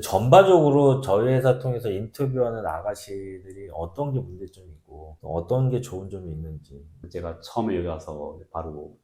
전반적으로 저희 회사 통해서 인터뷰하는 아가씨들이 어떤 게 문제점이 있고 어떤 게 좋은 점이 있는지. 제가 처음에 여기 와서 바로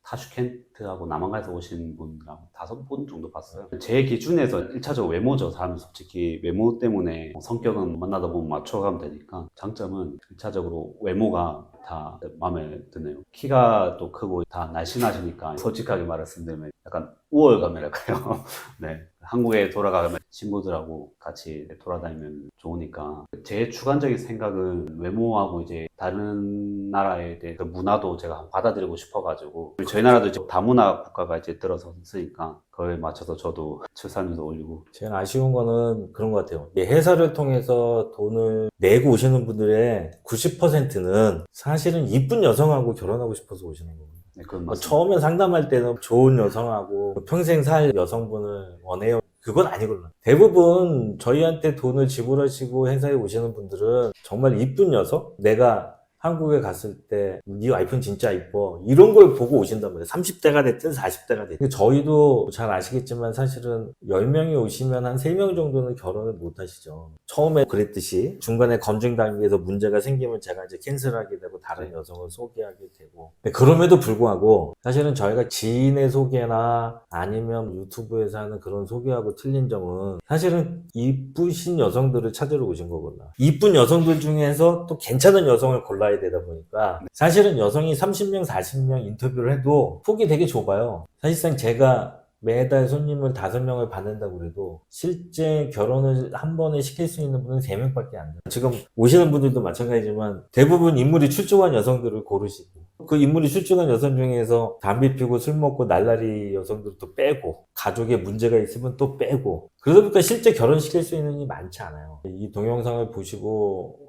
타슈켄트하고 남한가에서 오신 분이랑 5분 정도 봤어요. 제 기준에서 1차적으로 외모죠. 사람은 솔직히 외모 때문에 성격은 만나다 보면 맞춰가면 되니까 장점은 1차적으로 외모가 다 마음에 드네요. 키가 또 크고 다 날씬하시니까 솔직하게 말씀드리면 약간 우월감이랄까요. 네. 한국에 돌아가면 친구들하고 같이 돌아다니면 좋으니까 제 주관적인 생각은 외모하고 이제 다른 나라에 대해 그 문화도 제가 한번 받아들이고 싶어가지고 저희 나라도 이제 다문화 국가가 이제 들어섰으니까 그거에 맞춰서 저도 출산율도 올리고. 제일 아쉬운 거는 그런 것 같아요. 이 회사를 통해서 돈을 내고 오시는 분들의 90%는 사실은 이쁜 여성하고 결혼하고 싶어서 오시는 거거든요. 네, 그건 맞습니다. 처음에 상담할 때는 좋은 여성하고 평생 살 여성분을 원해요. 그건 아니거든요. 대부분 저희한테 돈을 지불하시고 회사에 오시는 분들은 정말 이쁜 여성? 내가 한국에 갔을 때 네 와이프는 진짜 이뻐 이런 걸 보고 오신단 말이에요. 30대가 됐든 40대가 됐든. 저희도 잘 아시겠지만 사실은 10명이 오시면 한 3명 정도는 결혼을 못 하시죠. 처음에 그랬듯이 중간에 검증 단계에서 문제가 생기면 제가 이제 캔슬하게 되고 다른 여성을 소개하게 되고. 근데 그럼에도 불구하고 사실은 저희가 지인의 소개나 아니면 유튜브에서 하는 그런 소개하고 틀린 점은 사실은 이쁘신 여성들을 찾으러 오신 거거든요. 이쁜 여성들 중에서 또 괜찮은 여성을 골라야 되다 보니까 사실은 여성이 30명, 40명 인터뷰를 해도 폭이 되게 좁아요. 사실상 제가 매달 손님을 5명을 받는다고 그래도 실제 결혼을 한 번에 시킬 수 있는 분은 3명밖에 안 돼요. 지금 오시는 분들도 마찬가지지만 대부분 인물이 출중한 여성들을 고르시고 그 인물이 출중한 여성 중에서 담배 피고 술 먹고 날라리 여성들도 빼고 가족에 문제가 있으면 또 빼고 그러다 보니까 실제 결혼시킬 수 있는 일이 많지 않아요. 이 동영상을 보시고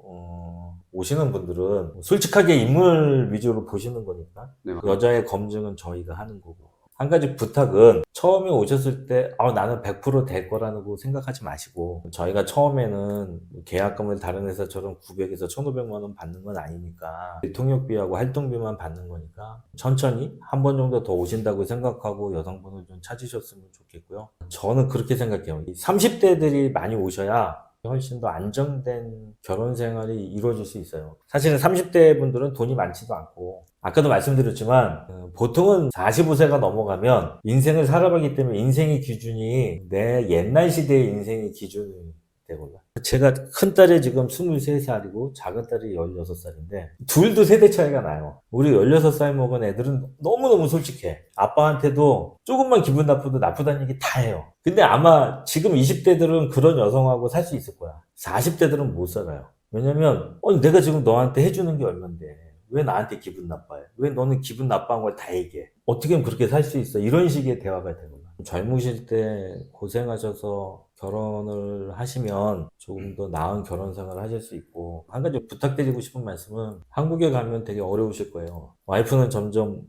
오시는 분들은 솔직하게 인물 위주로 보시는 거니까 네, 여자의 검증은 저희가 하는 거고 한 가지 부탁은 처음에 오셨을 때 나는 100% 될 거라고 생각하지 마시고 저희가 처음에는 계약금을 다른 회사처럼 900에서 1,500만 원 받는 건 아니니까 통역비하고 활동비만 받는 거니까 천천히 한 번 정도 더 오신다고 생각하고 여성분을 좀 찾으셨으면 좋겠고요. 저는 그렇게 생각해요. 30대들이 많이 오셔야 훨씬 더 안정된 결혼 생활이 이루어질 수 있어요. 사실은 30대 분들은 돈이 많지도 않고 아까도 말씀드렸지만 보통은 45세가 넘어가면 인생을 살아가기 때문에 인생의 기준이 내 옛날 시대의 인생의 기준이 되거든요. 제가 큰딸이 지금 23살이고 작은딸이 16살인데 둘도 세대 차이가 나요. 우리 16살 먹은 애들은 너무너무 솔직해. 아빠한테도 조금만 기분 나쁘도 나쁘다는 얘기 다 해요. 근데 아마 지금 20대들은 그런 여성하고 살 수 있을 거야. 40대들은 못 살아요. 왜냐면 내가 지금 너한테 해주는 게 얼만데 왜 나한테 기분 나빠해? 왜 너는 기분 나빠한 걸 다 얘기해? 어떻게 하면 그렇게 살 수 있어? 이런 식의 대화가 되거든요. 젊으실 때 고생하셔서 결혼을 하시면 조금 더 나은 결혼 생활을 하실 수 있고 한 가지 부탁드리고 싶은 말씀은 한국에 가면 되게 어려우실 거예요. 와이프는 점점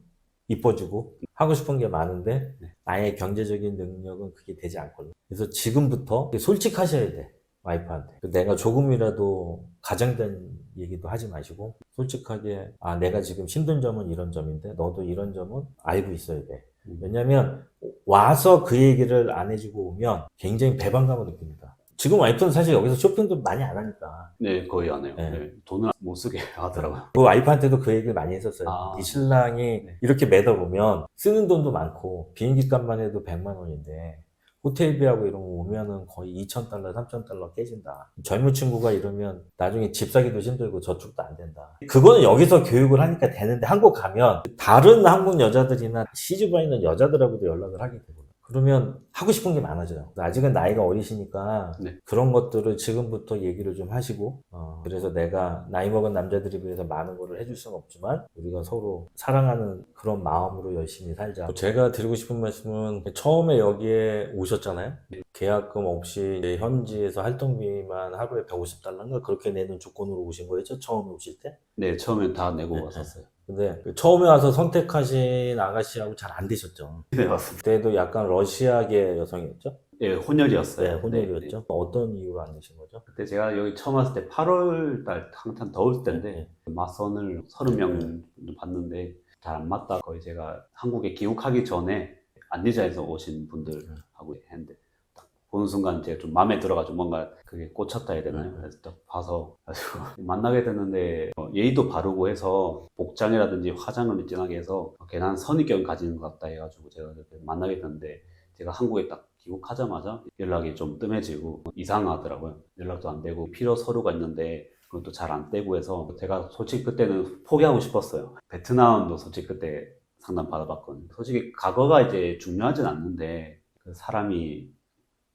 이뻐지고 하고 싶은 게 많은데 나의 경제적인 능력은 그게 되지 않거든요. 그래서 지금부터 솔직하셔야 돼. 와이프한테. 내가 조금이라도 가장된 얘기도 하지 마시고 솔직하게 내가 지금 힘든 점은 이런 점인데 너도 이런 점은 알고 있어야 돼. 왜냐면 와서 그 얘기를 안 해주고 오면 굉장히 배반감을 느낍니다. 지금 와이프는 사실 여기서 쇼핑도 많이 안 하니까. 네, 거의 안 해요. 네. 네, 돈을 못 쓰게 하더라고요. 그 와이프한테도 그 얘기를 많이 했었어요. 아, 이 신랑이 네. 이렇게 매다 보면 쓰는 돈도 많고 비행기 값만 해도 100만 원인데 호텔비하고 이런 거 오면은 거의 2,000달러, 3,000달러 깨진다. 젊은 친구가 이러면 나중에 집 사기도 힘들고 저축도 안 된다. 그거는 여기서 교육을 하니까 되는데 한국 가면 다른 한국 여자들이나 시집와 있는 여자들하고도 연락을 하게 되고 그러면 하고 싶은 게 많아져요. 아직은 나이가 어리시니까 네. 그런 것들을 지금부터 얘기를 좀 하시고 그래서 내가 나이 먹은 남자들에 비해서 많은 거를 해줄 수는 없지만 우리가 서로 사랑하는 그런 마음으로 열심히 살자. 제가 드리고 싶은 말씀은 처음에 여기에 오셨잖아요. 계약금 없이 이제 현지에서 활동비만 하루에 150달러인가 그렇게 내는 조건으로 오신 거였죠? 처음에 오실 때? 네, 처음엔 다 내고 왔었어요. 근데 처음에 와서 선택하신 아가씨하고 잘 안 되셨죠? 네, 맞습니다. 그때도 약간 러시아계 여성이었죠? 예, 혼혈이었어요. 네, 네, 혼혈이었죠. 네. 어떤 이유로 안 되신 거죠? 그때 제가 여기 처음 왔을 때 8월 달 한참 더울 때인데 맞선을 30명 봤는데 잘 안 맞다. 거의 제가 한국에 귀국하기 전에 안리자에서 오신 분들하고 했는데 딱 보는 순간 이제 좀 마음에 들어가지고 뭔가 그게 꽂혔다 해야 되나요? 그래서 딱 봐서 가지고 만나게 됐는데 예의도 바르고 해서 복장이라든지 화장을 진하게 해서 괜한 선입견 가지는 것 같다 해가지고 제가 이렇게 만나게 됐는데 제가 한국에 딱 귀국하자마자 연락이 좀 뜸해지고 이상하더라고요. 연락도 안 되고 필요 서류가 있는데 그것도 잘 안 떼고 해서 제가 솔직히 그때는 포기하고 싶었어요. 베트남도 솔직히 그때 상담 받아봤거든요. 솔직히 과거가 이제 중요하진 않는데 그 사람이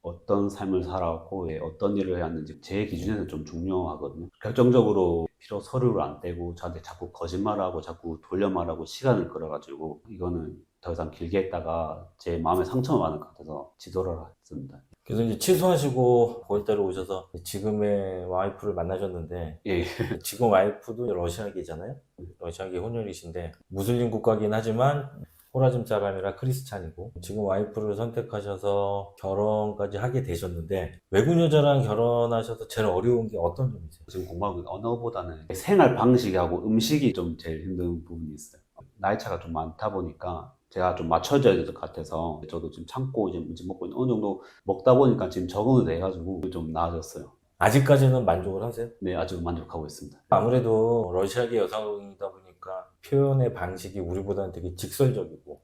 어떤 삶을 살아왔고 어떤 일을 해왔는지 제 기준에는 좀 중요하거든요. 결정적으로 필요 서류를 안 떼고 저한테 자꾸 거짓말하고 자꾸 돌려 말하고 시간을 끌어가지고 이거는 더 이상 길게 했다가 제 마음에 상처가 많을 것 같아서 지도를 했습니다. 그래서 이제 취소하시고 9월달에 오셔서 지금의 와이프를 만나셨는데 예. 지금 와이프도 러시아계잖아요. 러시아계 혼혈이신데 무슬림 국가긴 하지만 호라즘 사람이라 크리스찬이고 지금 와이프를 선택하셔서 결혼까지 하게 되셨는데 외국 여자랑 결혼하셔서 제일 어려운 게 어떤 점이세요? 지금 공부하고 있는 언어보다는 생활 방식하고 음식이 좀 제일 힘든 부분이 있어요. 나이 차가 좀 많다 보니까 제가 좀 맞춰져야 될 것 같아서 저도 지금 참고 이제 먹고 있는 어느 정도 먹다 보니까 지금 적응이 돼가지고 좀 나아졌어요. 아직까지는 만족을 하세요? 네, 아주 만족하고 있습니다. 아무래도 러시아계 여성이다 보니까 표현의 방식이 우리보다는 되게 직설적이고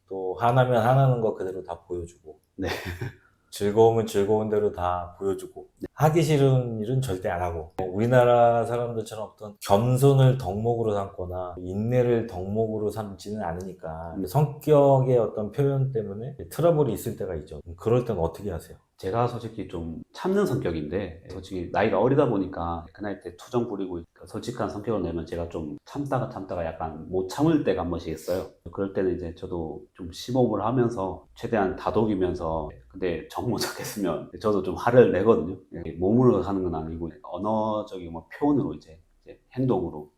또 하나면 하나는 거 그대로 다 보여주고 네. 즐거우면 즐거운 대로 다 보여주고 하기 싫은 일은 절대 안 하고 우리나라 사람들처럼 어떤 겸손을 덕목으로 삼거나 인내를 덕목으로 삼지는 않으니까 성격의 어떤 표현 때문에 트러블이 있을 때가 있죠. 그럴 때는 어떻게 하세요? 제가 솔직히 좀 참는 성격인데 솔직히 나이가 어리다 보니까 그 나이 때 투정 부리고 솔직한 성격을 내면 제가 좀 참다가 약간 못 참을 때가 한 번씩 있어요. 그럴 때는 이제 저도 좀 심호흡을 하면서 최대한 다독이면서 근데 정 못 찾겠으면 저도 좀 화를 내거든요. 몸으로 하는 건 아니고 언어적인 뭐 표현으로 이제 행동으로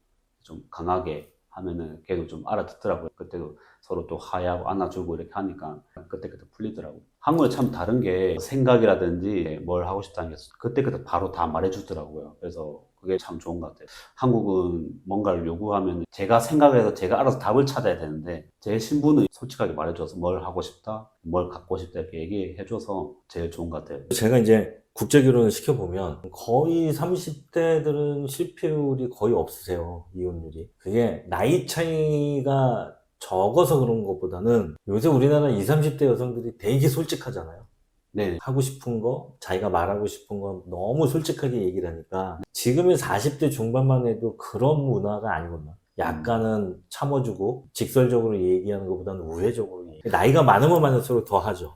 좀 강하게 하면은 걔도 좀 알아듣더라고요. 그때도 서로 또 하야하고 안아주고 이렇게 하니까 그때 풀리더라고요. 한국은 참 다른 게 생각이라든지 뭘 하고 싶다는 게 그때 바로 다 말해주더라고요. 그래서 그게 참 좋은 것 같아요. 한국은 뭔가를 요구하면 제가 생각을 해서 제가 알아서 답을 찾아야 되는데 제 신부는 솔직하게 말해줘서 뭘 하고 싶다, 뭘 갖고 싶다 이렇게 얘기해줘서 제일 좋은 것 같아요. 제가 이제 국제결혼을 시켜보면 거의 30대들은 실패율이 거의 없으세요. 이혼율이. 그게 나이 차이가 적어서 그런 것보다는 요새 우리나라 20, 30대 여성들이 되게 솔직하잖아요. 네. 하고 싶은 거, 자기가 말하고 싶은 거 너무 솔직하게 얘기를 하니까 지금의 40대 중반만 해도 그런 문화가 아니구나. 약간은 참아주고 직설적으로 얘기하는 것보다는 우회적으로 나이가 많으면 많을수록 더 하죠.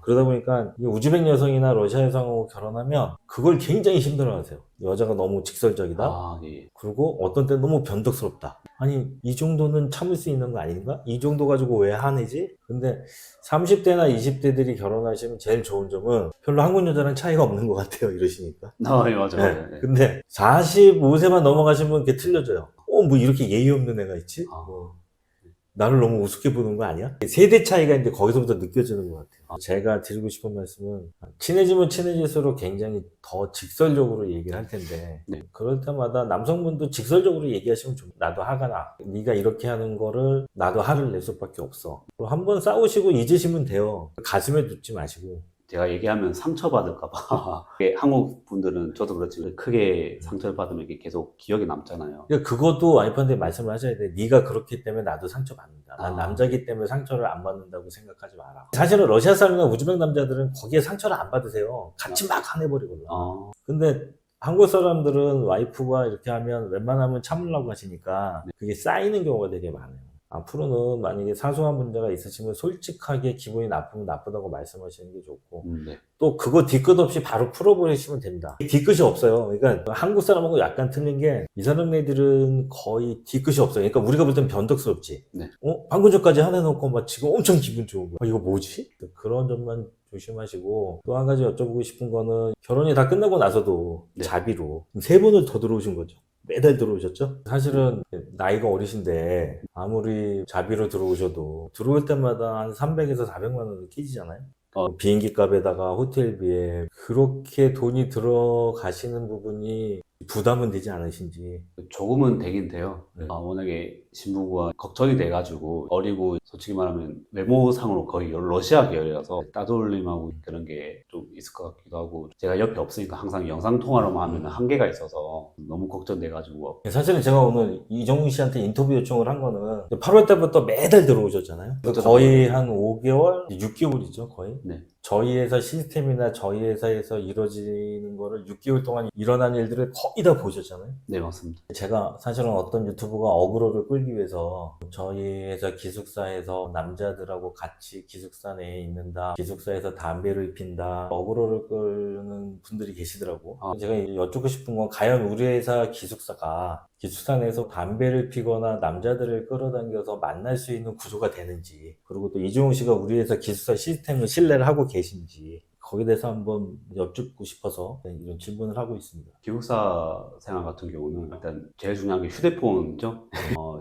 그러다 보니까 이 우즈벡 여성이나 러시아 여성하고 결혼하면 그걸 굉장히 힘들어하세요. 여자가 너무 직설적이다. 예. 그리고 어떤 때는 너무 변덕스럽다. 아니 이 정도는 참을 수 있는 거 아닌가? 이 정도 가지고 왜 화내지? 근데 30대나 20대들이 결혼하시면 제일 좋은 점은 별로 한국 여자랑 차이가 없는 것 같아요. 이러시니까. 예, 맞아요. 네. 근데 45세만 넘어가시면 그게 틀려져요. 뭐 이렇게 예의 없는 애가 있지? 나를 너무 우습게 보는 거 아니야? 세대 차이가 이제 거기서부터 느껴지는 것 같아요. 제가 드리고 싶은 말씀은 친해지면 친해질수록 굉장히 더 직설적으로 얘기를 할 텐데 그럴 때마다 남성분도 직설적으로 얘기하시면 좀 나도 화가 나. 네가 이렇게 하는 거를 나도 화를 낼 수밖에 없어. 한번 싸우시고 잊으시면 돼요. 가슴에 묻지 마시고. 제가 얘기하면 상처받을까봐. 한국 분들은 저도 그렇지만 크게 상처를 받으면 이게 계속 기억에 남잖아요. 그것도 와이프한테 말씀을 하셔야 돼. 네가 그렇기 때문에 나도 상처받는다. 난 남자기 때문에 상처를 안 받는다고 생각하지 마라. 사실은 러시아 사람이나 우즈벡 남자들은 거기에 상처를 안 받으세요. 같이 막 화내버리거든요. 근데 한국 사람들은 와이프가 이렇게 하면 웬만하면 참으려고 하시니까 그게 쌓이는 경우가 되게 많아요. 앞으로는 만약에 사소한 문제가 있으시면 솔직하게 기분이 나쁘면 나쁘다고 말씀하시는 게 좋고 또 그거 뒤끝 없이 바로 풀어버리시면 됩니다. 뒤끝이 없어요. 그러니까 한국 사람하고 약간 틀린 게 이 사람네들은 거의 뒤끝이 없어요. 그러니까 우리가 볼 땐 변덕스럽지. 방금 전까지 화내놓고 막 지금 엄청 기분 좋은 거야. 이거 뭐지? 그런 점만 조심하시고 또 한 가지 여쭤보고 싶은 거는 결혼이 다 끝나고 나서도 자비로 3번을 더 들어오신 거죠. 매달 들어오셨죠? 사실은 나이가 어리신데 아무리 자비로 들어오셔도 들어올 때마다 한 300에서 400만 원은 끼지잖아요. 비행기 값에다가 호텔비에 그렇게 돈이 들어가시는 부분이 부담은 되지 않으신지. 조금은 되긴 돼요. 네. 워낙에 신부가 걱정이 돼가지고 어리고 솔직히 말하면 외모상으로 거의 러시아 계열이라서 따돌림하고 그런 게 좀 있을 것 같기도 하고 제가 옆에 없으니까 항상 영상통화로만 하면 한계가 있어서 너무 걱정돼가지고 사실은 제가 오늘 이정훈 씨한테 인터뷰 요청을 한 거는 8월 때부터 매달 들어오셨잖아요. 그렇죠. 거의 한 5개월, 6개월이죠, 거의. 네. 저희 회사 시스템이나 저희 회사에서 이루어지는 거를 6개월 동안 일어난 일들을 거의 다 보셨잖아요. 네, 맞습니다. 제가 사실은 어떤 유튜버가 어그로를 끌기 위해서 저희 회사 기숙사에서 남자들하고 같이 기숙사 내에 있는다, 기숙사에서 담배를 핀다, 어그로를 끌는 분들이 계시더라고. 제가 여쭙고 싶은 건 과연 우리 회사 기숙사가 기숙사 내에서 담배를 피거나 남자들을 끌어당겨서 만날 수 있는 구조가 되는지, 그리고 또 이종훈 씨가 우리 회사 기숙사 시스템을 신뢰를 하고 계신지, 거기에 대해서 한번 여쭙고 싶어서 이런 질문을 하고 있습니다. 기숙사 생활 같은 경우는 일단 제일 중요한 게 휴대폰이죠.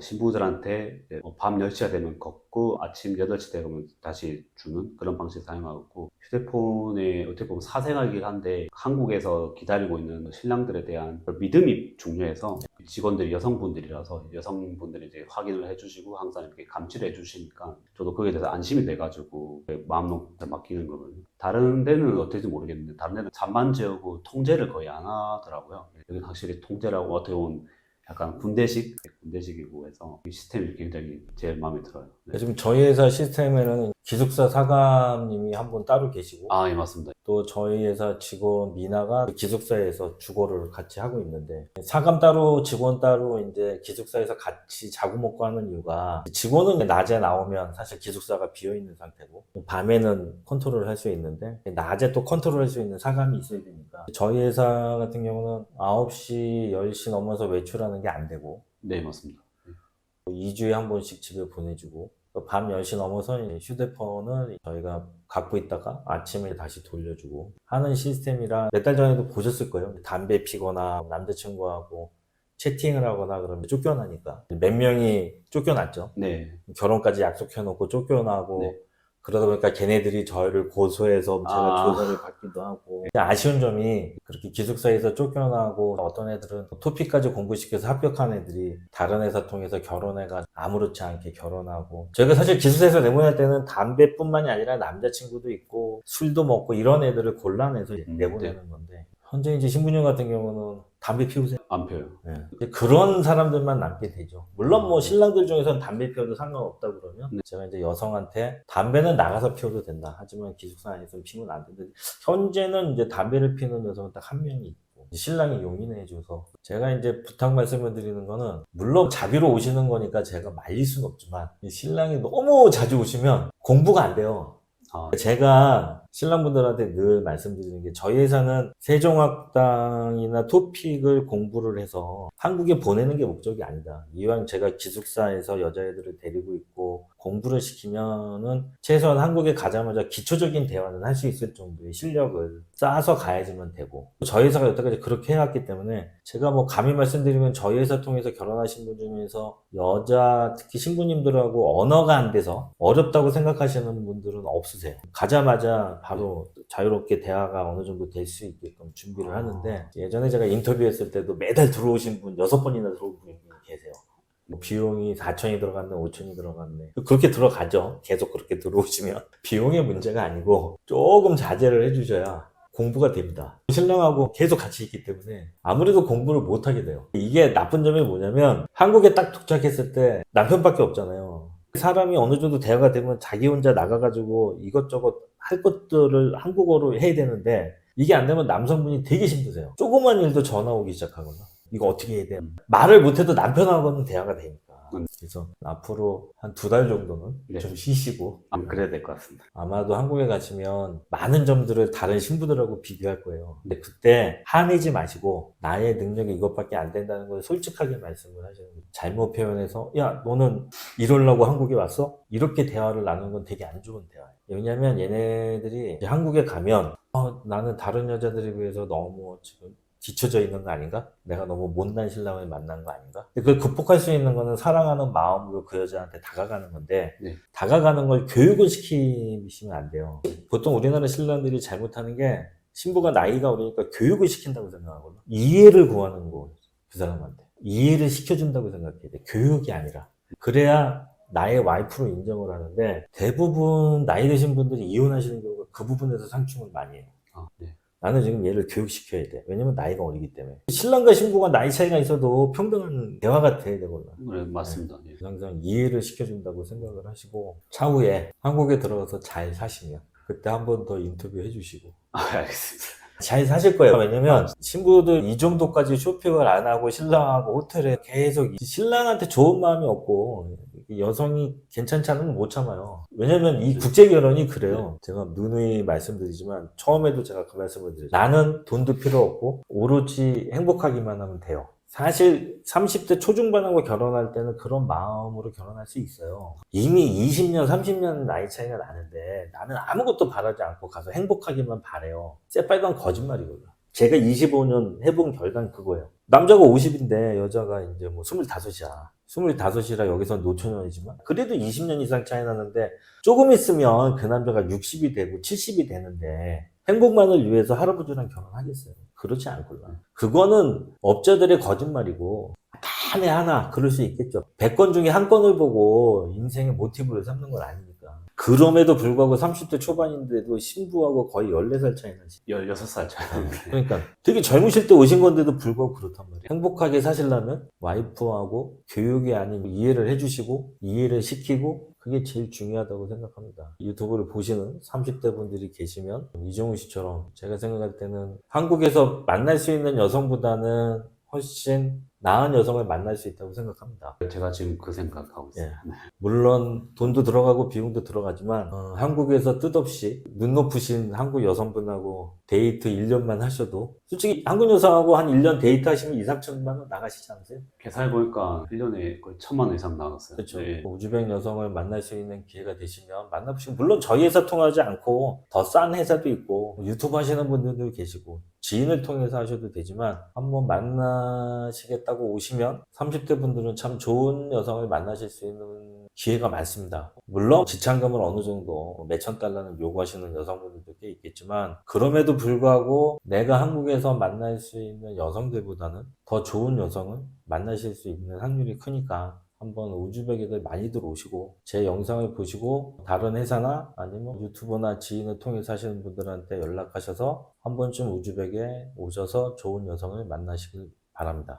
신부들한테 이제 밤 10시가 되면 걷고 아침 8시 되면 다시 주는 그런 방식 사용하고 있고, 휴대폰에 어떻게 보면 사생활이긴 한데 한국에서 기다리고 있는 신랑들에 대한 믿음이 중요해서 직원들이 여성분들이라서 여성분들이 이제 확인을 해주시고 항상 이렇게 감시를 해주시니까 저도 거기에 대해서 안심이 돼가지고 마음 놓고 맡기는 거거든요. 다른 데는 어떨지 모르겠는데 다른 데는 잠만 재우고 통제를 거의 안 하더라고요. 여기는 확실히 통제라고 어떻게 보면 약간 군대식이고 해서 이 시스템이 굉장히 제일 마음에 들어요. 네. 지금 저희 회사 시스템에는 기숙사 사감님이 한 분 따로 계시고, 예, 맞습니다. 또 저희 회사 직원 미나가 기숙사에서 주거를 같이 하고 있는데, 사감 따로 직원 따로 이제 기숙사에서 같이 자고 먹고 하는 이유가, 직원은 낮에 나오면 사실 기숙사가 비어 있는 상태고 밤에는 컨트롤을 할 수 있는데 낮에 또 컨트롤 할 수 있는 사감이 있어야 되니까, 저희 회사 같은 경우는 9시 10시 넘어서 외출하는 게 안 되고, 네, 맞습니다. 2주에 한 번씩 집에 보내주고, 밤 10시 넘어서 휴대폰을 저희가 갖고 있다가 아침에 다시 돌려주고 하는 시스템이라, 몇 달 전에도 보셨을 거예요. 담배 피거나 남자친구하고 채팅을 하거나 그러면 쫓겨나니까 몇 명이 쫓겨났죠. 네. 결혼까지 약속해놓고 쫓겨나고, 네. 그러다 보니까 걔네들이 저희를 고소해서 제가 조사를 받기도 하고. 아쉬운 점이, 그렇게 기숙사에서 쫓겨나고 어떤 애들은 토픽까지 공부시켜서 합격한 애들이 다른 회사 통해서 결혼해가 아무렇지 않게 결혼하고, 저희가 사실 기숙사에서 내보낼 때는 담배뿐만이 아니라 남자친구도 있고 술도 먹고 이런 애들을 골라내서 내보내는 건데, 현재 이제 신부님 같은 경우는 담배 피우세요? 안 펴요. 네. 그런 사람들만 남게 되죠. 물론 뭐 신랑들 중에서는 담배 피워도 상관없다 그러면, 제가 이제 여성한테 담배는 나가서 피워도 된다, 하지만 기숙사 안에서 피우면 안 된다. 현재는 이제 담배를 피우는 여성은 딱 한 명이 있고, 신랑이 용인해 줘서. 제가 이제 부탁 말씀을 드리는 거는, 물론 자비로 오시는 거니까 제가 말릴 수는 없지만, 이 신랑이 너무 자주 오시면 공부가 안 돼요. 제가 신랑분들한테 늘 말씀드리는 게, 저희 회사는 세종학당이나 토픽을 공부를 해서 한국에 보내는 게 목적이 아니다. 이왕 제가 기숙사에서 여자애들을 데리고 있고 공부를 시키면은 최소한 한국에 가자마자 기초적인 대화는 할 수 있을 정도의 실력을 쌓아서 가야지만 되고, 저희 회사가 여태까지 그렇게 해왔기 때문에, 제가 뭐 감히 말씀드리면 저희 회사 통해서 결혼하신 분 중에서 여자, 특히 신부님들하고 언어가 안 돼서 어렵다고 생각하시는 분들은 없으세요. 가자마자 바로 자유롭게 대화가 어느 정도 될 수 있게끔 준비를 하는데, 예전에 제가 인터뷰했을 때도 매달 들어오신 분 6번이나 들어오신 분이 계세요. 비용이 4천이 들어갔네, 5천이 들어갔네. 그렇게 들어가죠. 계속 그렇게 들어오시면. 비용의 문제가 아니고 조금 자제를 해주셔야 공부가 됩니다. 신랑하고 계속 같이 있기 때문에 아무래도 공부를 못하게 돼요. 이게 나쁜 점이 뭐냐면, 한국에 딱 도착했을 때 남편밖에 없잖아요. 사람이 어느 정도 대화가 되면 자기 혼자 나가가지고 이것저것 할 것들을 한국어로 해야 되는데, 이게 안 되면 남성분이 되게 힘드세요. 조그만 일도 전화 오기 시작하거나, 이거 어떻게 해야 돼? 말을 못해도 남편하고는 대화가 되니까. 그래서 앞으로 한 2달 정도는 좀 쉬시고. 그래야 될 것 같습니다. 아마도 한국에 가시면 많은 점들을 다른 신부들하고 비교할 거예요. 근데 그때 화내지 마시고, 나의 능력이 이것밖에 안 된다는 걸 솔직하게 말씀을 하시는 거예요. 잘못 표현해서, 야, 너는 이러려고 한국에 왔어? 이렇게 대화를 나누는 건 되게 안 좋은 대화예요. 왜냐면 얘네들이 한국에 가면, 나는 다른 여자들에 비해서 너무 지금 뒤쳐져 있는 거 아닌가? 내가 너무 못난 신랑을 만난 거 아닌가? 그걸 극복할 수 있는 거는 사랑하는 마음으로 그 여자한테 다가가는 건데, 다가가는 걸 교육을 시키시면 안 돼요. 보통 우리나라 신랑들이 잘못하는 게, 신부가 나이가 어리니까 교육을 시킨다고 생각하거든. 이해를 구하는 거, 그 사람한테. 이해를 시켜준다고 생각해야 돼. 교육이 아니라. 그래야 나의 와이프로 인정을 하는데 대부분 나이 드신 분들이 이혼하시는 경우가 그 부분에서 상충을 많이 해요. 네. 나는 지금 얘를 교육시켜야 돼. 왜냐면 나이가 어리기 때문에. 신랑과 신부가 나이 차이가 있어도 평등한 대화가 돼야 되거든. 네, 맞습니다. 예. 항상 이해를 시켜준다고 생각을 하시고 차후에 한국에 들어가서 잘 사시면 그때 한 번 더 인터뷰 해주시고 알겠습니다. 잘 사실 거예요. 왜냐면 신부들 이 정도까지 쇼핑을 안 하고 신랑하고 호텔에 계속 신랑한테 좋은 마음이 없고 여성이 괜찮지 않으면 못 참아요. 왜냐면 이 국제결혼이 그래요. 제가 누누이 말씀드리지만 처음에도 제가 그 말씀을 드렸죠. 나는 돈도 필요 없고 오로지 행복하기만 하면 돼요. 사실 30대 초중반하고 결혼할 때는 그런 마음으로 결혼할 수 있어요. 이미 20년, 30년 나이 차이가 나는데 나는 아무것도 바라지 않고 가서 행복하기만 바래요. 새빨간 거짓말이거든요. 제가 25년 해본 결과는 그거예요. 남자가 50인데 여자가 이제 뭐 25이야. 25이라 여기서 노처녀이지만 그래도 20년 이상 차이 나는데 조금 있으면 그 남자가 60이 되고 70이 되는데 행복만을 위해서 할아버지랑 결혼하겠어요? 그렇지 않고요. 그거는 업자들의 거짓말이고 단에 하나 그럴 수 있겠죠. 100건 중에 한 건을 보고 인생의 모티브를 삼는 건 아니니까. 그럼에도 불구하고 30대 초반인데도 신부하고 거의 14살 차이 나지. 16살 차이. 그러니까 되게 젊으실 때 오신 건데도 불구하고 그렇단 말이에요. 행복하게 사시려면 와이프하고 교육이 아닌 이해를 해주시고 이해를 시키고 그게 제일 중요하다고 생각합니다. 유튜브를 보시는 30대 분들이 계시면 이종우 씨처럼 제가 생각할 때는 한국에서 만날 수 있는 여성보다는 훨씬 나은 여성을 만날 수 있다고 생각합니다. 제가 지금 그 생각하고 있어요. 예. 물론 돈도 들어가고 비용도 들어가지만 한국에서 뜻없이 눈 높으신 한국 여성분하고 데이트 1년만 하셔도 솔직히 한국 여성하고 한 1년 데이트 하시면 2, 3천만 원 나가시지 않으세요? 계산해보니까 1년에 거의 1,000만 원 이상 나갔어요. 그렇죠. 네. 우즈벡 여성을 만날 수 있는 기회가 되시면 만나보시고 물론 저희 회사 통하지 않고 더 싼 회사도 있고 유튜브 하시는 분들도 계시고 지인을 통해서 하셔도 되지만 한번 만나시겠다고 오시면 30대 분들은 참 좋은 여성을 만나실 수 있는 기회가 많습니다. 물론 지참금을 어느 정도 몇천 달러는 요구하시는 여성분들도 꽤 있겠지만 그럼에도 불구하고 내가 한국에서 만날 수 있는 여성들보다는 더 좋은 여성을 만나실 수 있는 확률이 크니까 한번 우즈벡에들 많이들 오시고 제 영상을 보시고 다른 회사나 아니면 유튜브나 지인을 통해서 하시는 분들한테 연락하셔서 한 번쯤 우즈벡에 오셔서 좋은 여성을 만나시길 바랍니다.